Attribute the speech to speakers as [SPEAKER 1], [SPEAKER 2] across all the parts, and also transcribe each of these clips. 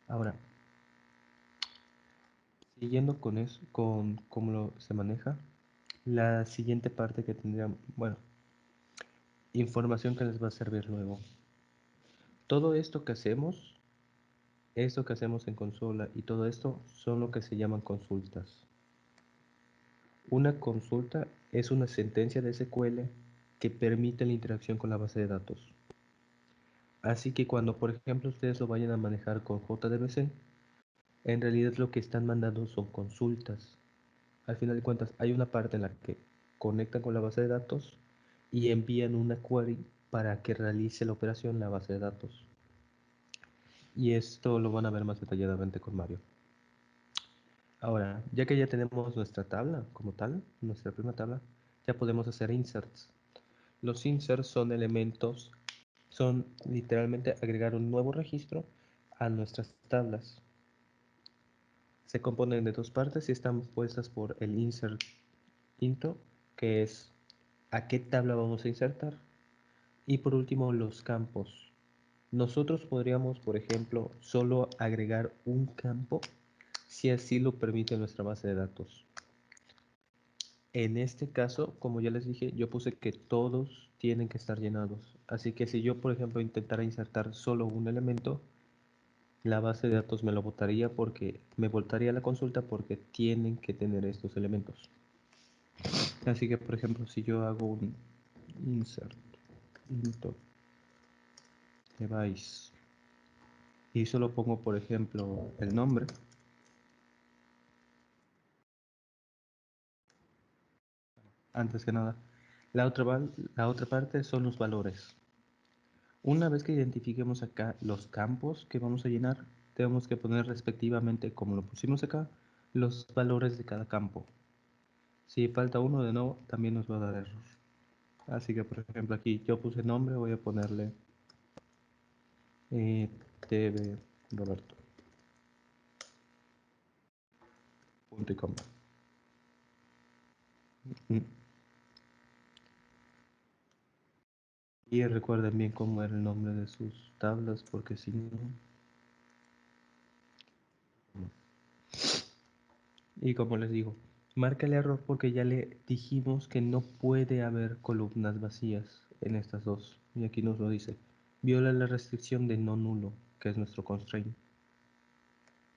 [SPEAKER 1] Ahora, siguiendo con eso, con cómo se maneja, la siguiente parte que tendría, bueno, información que les va a servir luego. Todo esto que hacemos en consola y todo esto son lo que se llaman consultas. Una consulta es una sentencia de SQL que permite la interacción con la base de datos. Así que cuando, por ejemplo, ustedes lo vayan a manejar con JDBC, en realidad lo que están mandando son consultas. Al final de cuentas, hay una parte en la que conectan con la base de datos y envían una query para que realice la operación la base de datos. Y esto lo van a ver más detalladamente con Mario. Ahora, ya que ya tenemos nuestra tabla como tal, nuestra primera tabla, ya podemos hacer inserts. Los inserts son elementos, son literalmente agregar un nuevo registro a nuestras tablas. Se componen de dos partes y están puestas por el insert intro, que es a qué tabla vamos a insertar, y por último los campos. Nosotros podríamos, por ejemplo, solo agregar un campo si así lo permite nuestra base de datos. En este caso, como ya les dije, yo puse que todos tienen que estar llenados. Así que si yo, por ejemplo, intentara insertar solo un elemento, la base de datos me lo botaría porque me voltaría la consulta porque tienen que tener estos elementos. Así que, por ejemplo, si yo hago un insert into device y solo pongo, por ejemplo, el nombre, antes que nada, la otra parte son los valores. Una vez que identifiquemos acá los campos que vamos a llenar, tenemos que poner respectivamente, como lo pusimos acá, los valores de cada campo. Si falta uno de nuevo, también nos va a dar error. Así que, por ejemplo, aquí yo puse nombre, voy a ponerle TV Roberto. Punto y coma. Mm. Y recuerden bien cómo era el nombre de sus tablas, porque si no... Y como les digo, marca el error porque ya le dijimos que no puede haber columnas vacías en estas dos. Y aquí nos lo dice. Viola la restricción de no nulo, que es nuestro constraint.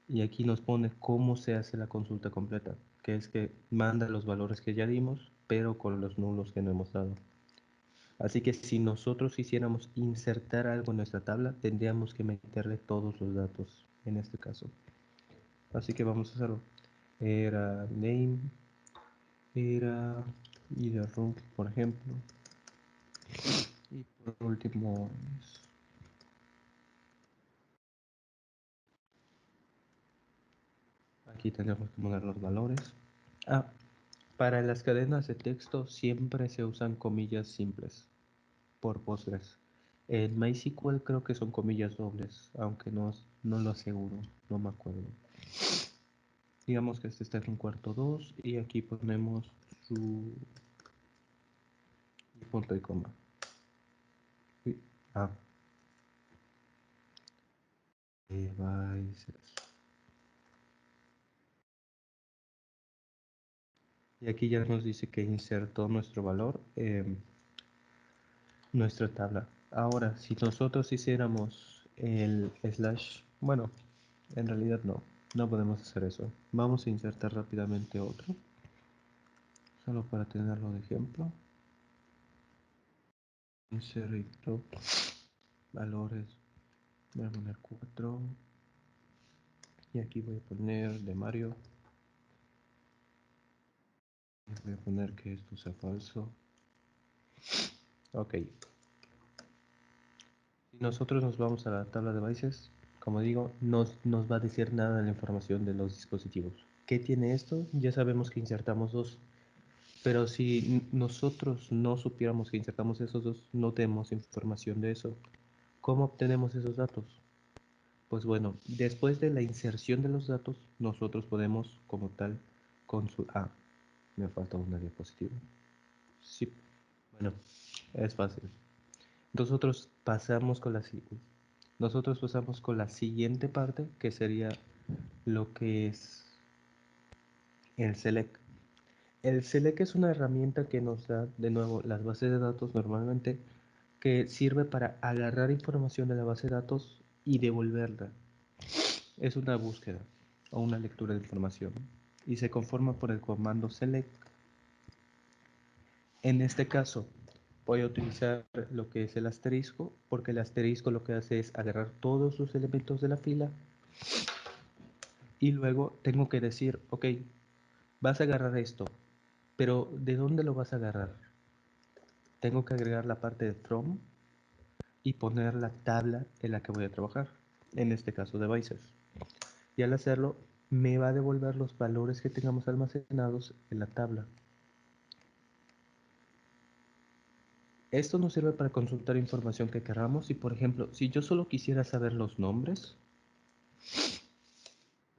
[SPEAKER 1] Y aquí nos pone cómo se hace la consulta completa, que es que manda los valores que ya dimos, pero con los nulos que no hemos dado. Así que si nosotros quisiéramos insertar algo en nuestra tabla, tendríamos que meterle todos los datos en este caso. Así que vamos a hacerlo. Era name, era either root, por ejemplo. Y por último, aquí tenemos que poner los valores. Ah, para las cadenas de texto siempre se usan comillas simples por Postgres. En MySQL creo que son comillas dobles, aunque no lo aseguro, no me acuerdo. Digamos que este está en un cuarto 2 y aquí ponemos su punto y coma. Uy, ah, devices. Y aquí ya nos dice que insertó nuestro valor en nuestra tabla. Ahora, si nosotros hiciéramos el slash, bueno, en realidad no podemos hacer eso. Vamos a insertar rápidamente otro, solo para tenerlo de ejemplo. Inserto valores, voy a poner 4 y aquí voy a poner de Mario. Voy a poner que esto sea falso. Ok. Si nosotros nos vamos a la tabla de devices, como digo, nos va a decir nada de la información de los dispositivos. ¿Qué tiene esto? Ya sabemos que insertamos dos, pero si nosotros no supiéramos que insertamos esos dos, no tenemos información de eso. ¿Cómo obtenemos esos datos? Pues bueno, después de la inserción de los datos, nosotros podemos, como tal, consultar. Ah, me falta una diapositiva. Sí, bueno, es fácil. Nosotros pasamos con la nosotros pasamos con la siguiente parte, que sería lo que es el select. El select es una herramienta que nos da, de nuevo, las bases de datos normalmente, que sirve para agarrar información de la base de datos y devolverla. Es una búsqueda o una lectura de información y se conforma por el comando select. En este caso, voy a utilizar lo que es el asterisco, porque el asterisco lo que hace es agarrar todos los elementos de la fila y luego tengo que decir, ok, vas a agarrar esto, pero ¿de dónde lo vas a agarrar? Tengo que agregar la parte de from y poner la tabla en la que voy a trabajar, en este caso devices. Y al hacerlo, me va a devolver los valores que tengamos almacenados en la tabla. Esto nos sirve para consultar información que queramos y, por ejemplo, si yo solo quisiera saber los nombres,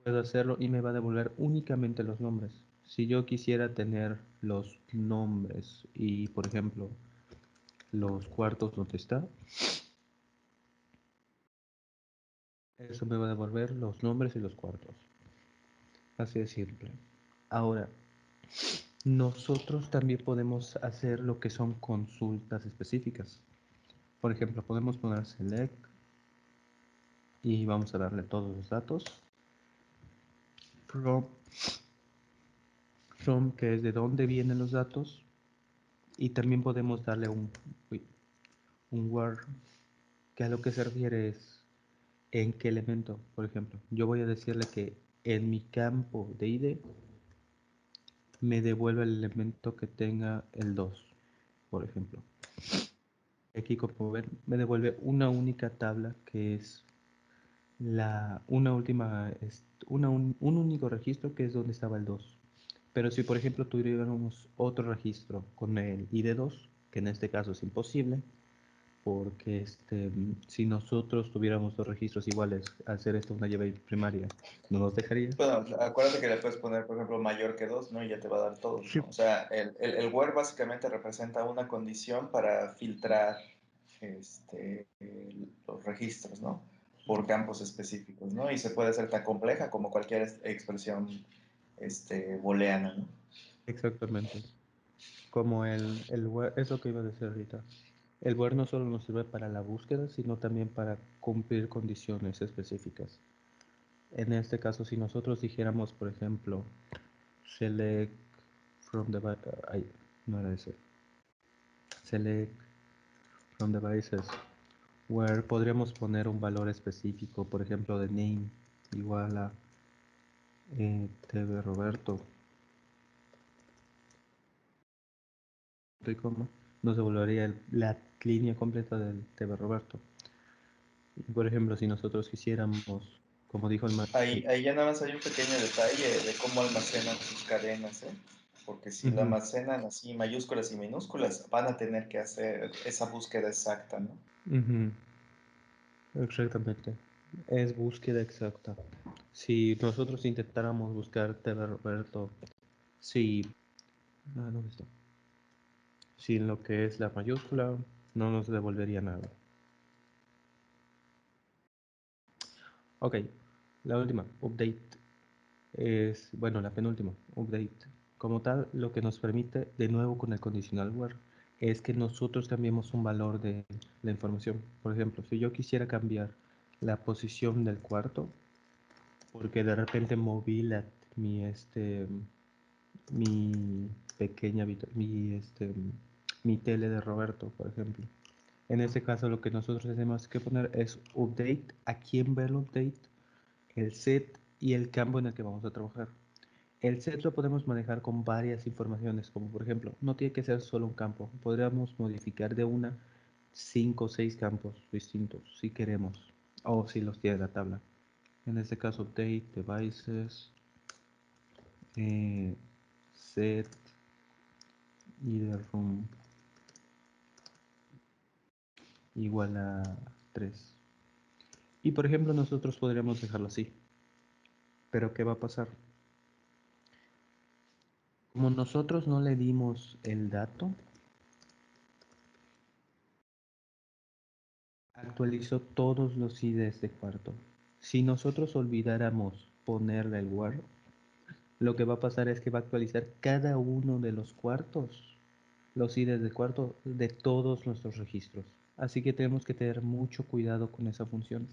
[SPEAKER 1] puedo hacerlo y me va a devolver únicamente los nombres. Si yo quisiera tener los nombres y, por ejemplo, los cuartos donde está, eso me va a devolver los nombres y los cuartos. Así de simple. Ahora, nosotros también podemos hacer lo que son consultas específicas. Por ejemplo, podemos poner select y vamos a darle todos los datos. From, que es de dónde vienen los datos. Y también podemos darle un where, que a lo que se refiere es en qué elemento. Por ejemplo, yo voy a decirle que en mi campo de ID me devuelva el elemento que tenga el 2, por ejemplo. Aquí, como ven, me devuelve una única tabla que es una última, un único registro que es donde estaba el 2. Pero si por ejemplo tuviéramos otro registro con el ID2, que en este caso es imposible, porque si nosotros tuviéramos dos registros iguales, al hacer esto una llave primaria, no nos dejaría.
[SPEAKER 2] Bueno, acuérdate que le puedes poner, por ejemplo, mayor que 2, ¿no? Y ya te va a dar todos,
[SPEAKER 1] Sí.
[SPEAKER 2] ¿no? O sea, el where básicamente representa una condición para filtrar los registros, ¿no? Por campos específicos, ¿no? Y se puede hacer tan compleja como cualquier expresión booleana, ¿no?
[SPEAKER 1] Exactamente. Como el where, es lo que iba a decir ahorita. El where no solo nos sirve para la búsqueda, sino también para cumplir condiciones específicas. En este caso, si nosotros dijéramos, por ejemplo, select from the no era ese. Select from devices, where podríamos poner un valor específico, por ejemplo, de name igual a TV Roberto, y coma, nos devolvería la línea completa del TV Roberto. Y, por ejemplo, si nosotros quisiéramos, como dijo el
[SPEAKER 2] Ahí ya nada más hay un pequeño detalle de cómo almacenan sus cadenas, ¿eh? Porque si lo
[SPEAKER 1] Ujú,
[SPEAKER 2] almacenan así mayúsculas y minúsculas, van a tener que hacer esa búsqueda exacta, ¿no?
[SPEAKER 1] ujú, exactamente. Es búsqueda exacta. Si nosotros intentáramos buscar TV Roberto, si, ¿dónde está? Sin lo que es la mayúscula, no nos devolvería nada. Ok, la última, update, es, bueno, la penúltima, update. Como tal, lo que nos permite, de nuevo con el conditional where, es que nosotros cambiemos un valor de la información. Por ejemplo, si yo quisiera cambiar la posición del cuarto, porque de repente moví mi pequeña, mi tele de Roberto, por ejemplo. En este caso, lo que nosotros tenemos que poner es update, a quién va el update, el set y el campo en el que vamos a trabajar. El set lo podemos manejar con varias informaciones, como por ejemplo, no tiene que ser solo un campo, podríamos modificar de una 5 o 6 campos distintos si queremos, o si los tiene la tabla. En este caso, update, devices, eh, set y de room igual a 3. Y por ejemplo, nosotros podríamos dejarlo así. Pero ¿qué va a pasar? Como nosotros no le dimos el dato, actualizó todos los IDs de cuarto. Si nosotros olvidáramos ponerle el word, lo que va a pasar es que va a actualizar cada uno de los cuartos, los IDs de cuarto de todos nuestros registros. Así que tenemos que tener mucho cuidado con esa función,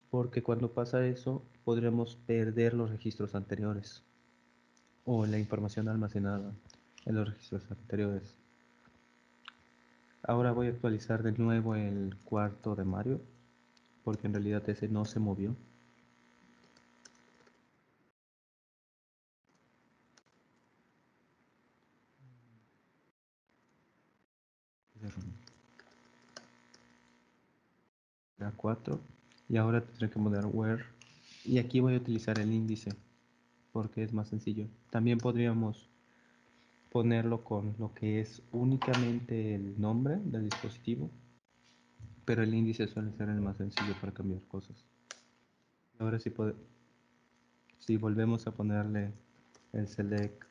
[SPEAKER 1] porque cuando pasa eso podremos perder los registros anteriores o la información almacenada en los registros anteriores. Ahora voy a actualizar de nuevo el cuarto de Mario, porque en realidad ese no se movió. A 4 y ahora tendré que poner where y aquí voy a utilizar el índice porque es más sencillo. También podríamos ponerlo con lo que es únicamente el nombre del dispositivo, pero el índice suele ser el más sencillo para cambiar cosas. Ahora si volvemos a ponerle el select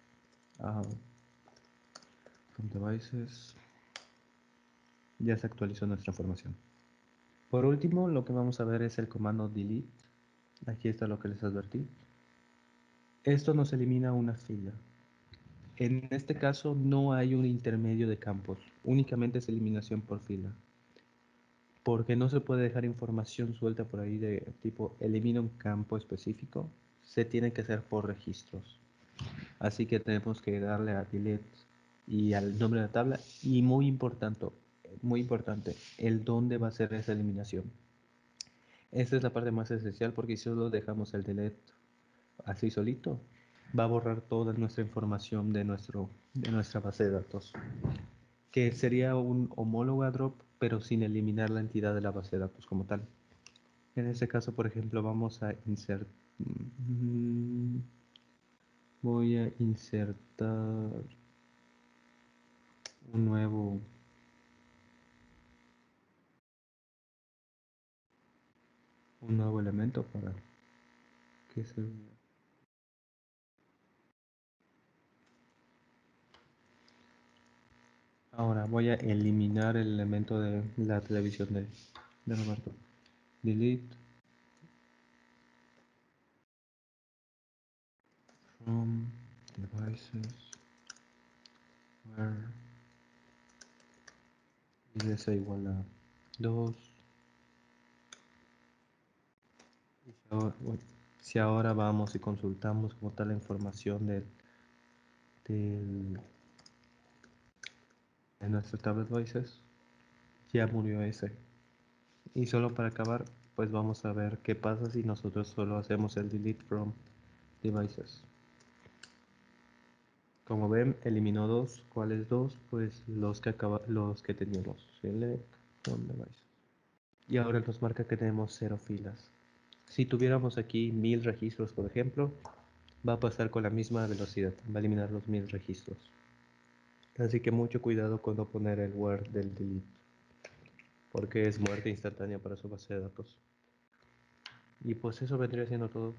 [SPEAKER 1] from devices, ya se actualizó nuestra información. Por último, lo que vamos a ver es el comando delete. Aquí está lo que les advertí. Esto nos elimina una fila. En este caso no hay un intermedio de campos, únicamente es eliminación por fila. Porque no se puede dejar información suelta por ahí de tipo elimina un campo específico, se tiene que hacer por registros. Así que tenemos que darle a delete y al nombre de la tabla y muy importante, el dónde va a ser esa eliminación. Esta es la parte más esencial porque si solo dejamos el delete así solito, va a borrar toda nuestra información de nuestra base de datos, que sería un homólogo drop, pero sin eliminar la entidad de la base de datos como tal. En este caso, por ejemplo, vamos a insertar, voy a insertar un nuevo elemento para que se vea. Ahora voy a eliminar el elemento de la televisión de Roberto. Delete from devices where es igual a 2. Si ahora vamos y consultamos como tal la información del- de nuestro tablet devices, ya murió ese. Y solo para acabar, pues vamos a ver qué pasa si nosotros solo hacemos el delete from devices. Como ven, eliminó dos. ¿Cuáles dos? Pues los que teníamos. Select from devices. Y ahora nos marca que tenemos 0 filas. Si tuviéramos aquí 1000 registros, por ejemplo, va a pasar con la misma velocidad. Va a eliminar los 1000 registros. Así que mucho cuidado con no poner el word del delete, porque es muerte instantánea para su base de datos. Y pues eso vendría siendo todo.